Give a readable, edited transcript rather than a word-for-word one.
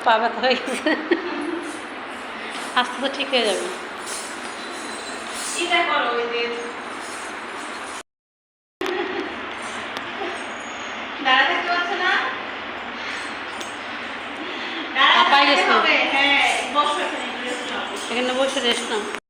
পা ব্যথা হয়ে গেছে। আস্তে আস্তে ঠিক হয়ে যাবে। এখানে বসে রেস্ট নাও।